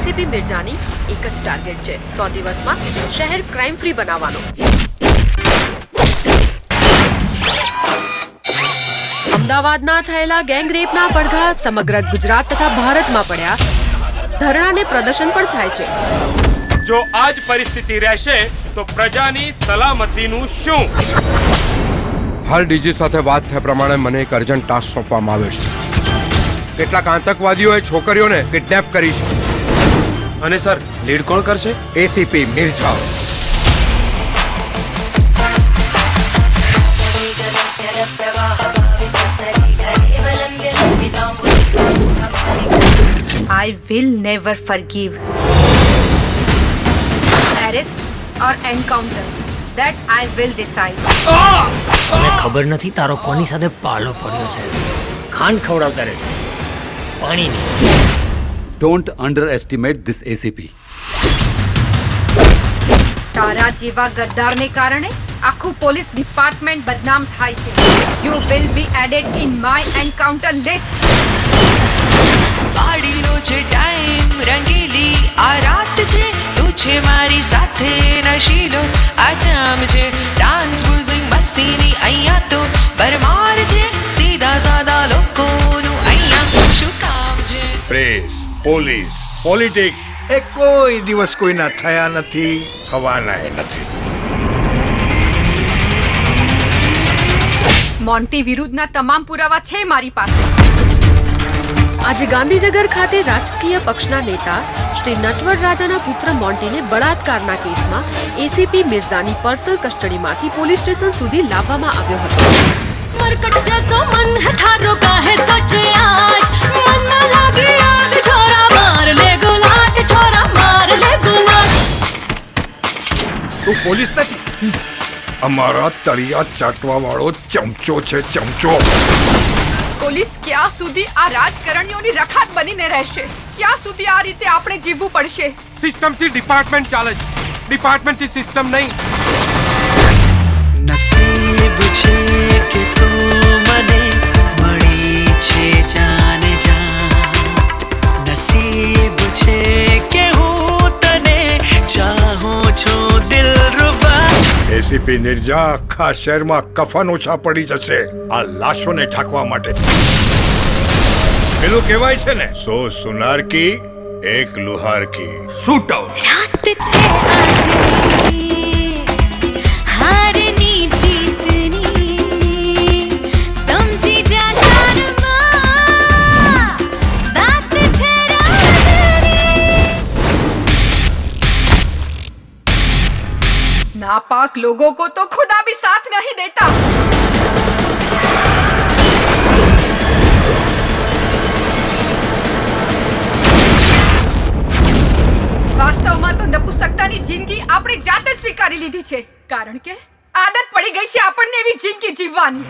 ACP મિર્જાની એક જ target છે, 100 દિવસમાં શહેર ક્રાઇમ ફ્રી બનાવવાનો. અમદાવાદના થયેલા ગેંગરેપના પડઘા સમગ્ર ગુજરાત તથા ભારતમાં પડ્યા. ધરણાને પ્રદર્શન પણ થાય છે. જો આ જ પરિસ્થિતિ રહેશે તો પ્રજાની સલામતીનું શું? હાલ ડીજી સાથે વાત થયા પ્રમાણે મને એક અર્જન્ટ ટાસ્ક સોંપવામાં આવ્યો છે. કેટલાક આતંકવાદીઓએ છોકરીઓને કિડનેપ કરી છે. અને સર, લીડ કોણ કરશે? ACP Mirza. I will never forgive. Arrest or encounter, that I will decide. મને ખબર નથી તારો કોની સાથે પાલો પડ્યો છે. ખાંડ ખવડાવતા રહે, પાણી નહીં. Don't underestimate this ACP. તારા જેવા ગદ્દારને કારણે આખું પોલીસ ડિપાર્ટમેન્ટ બદનામ થાય છે. You will be added in my encounter list. પાડીનો છે ટાઈમ, રંગીલી આ રાત છે, તું છે મારી સાથે નશીલો આ જામ છે, ડાન્સ મ્યુઝિક મસ્તીની અહીંયા તો પરમાર છે, સીધા સાદા લોકોનું અહીંયા શું કામ છે? પ્રેસ, પોલીસ, પોલિટિક્સ એ કોઈ દિવસ કોઈના થયા નથી, થવાના નથી. મોન્ટી વિરુદ્ધના તમામ પુરાવા છે મારી પાસે. આજે ગાંધીનગર ખાતે રાજકીય પક્ષના નેતા શ્રી નટવર રાજાના પુત્ર મોન્ટીને બળાત્કારના કેસમાં એસીપી મિર્ઝાની પર્સનલ કસ્ટડીમાંથી પોલીસ સ્ટેશન સુધી લાવવામાં આવ્યો હતો. મરકટ જસો મન હે થારો કાહે સોચે આજ, મન લાગે આગ છોરા માર લે ગુલાટ, છોરા માર લે ગુલાટ. તું પોલીસ નથી, અમારા તળિયા ચાટવા વાળો ચમચો છે, ચમચો. પોલીસ ક્યાં સુધી આ રાજકારણીઓની રખાત બનીને રહેશે? ક્યાં સુધી આ રીતે આપણે જીવવું પડશે? સિસ્ટમથી ડિપાર્ટમેન્ટ ચાલે છે, ડિપાર્ટમેન્ટથી સિસ્ટમ નહીં. નસીબ છે કે તું મને મળી છે જાને જાન, નસીબ છે કે હું તને ચાહું છું દિલરુબા. એસીપી મિર્ઝા આખા શહેરમાં કફન ઓછા પડી જશે આ લાશોને ઢાંકવા માટે. પેલું કહેવાય છે ને, 100 સુનાર કી એક લુહાર કી. Shoot out. રાત છે આજે હારની જીતની, સમજી જા શાનમાં, બાત છે રાતની. नापाक लोगों को तो खुदा भी साथ नहीं देता. વાસ્તવમાં તો નપુસકતાની જિંદગી આપણે જાતે સ્વીકારી લીધી છે, કારણ કે આદત પડી ગઈ છે આપણને એવી જિંદગી જીવવાની.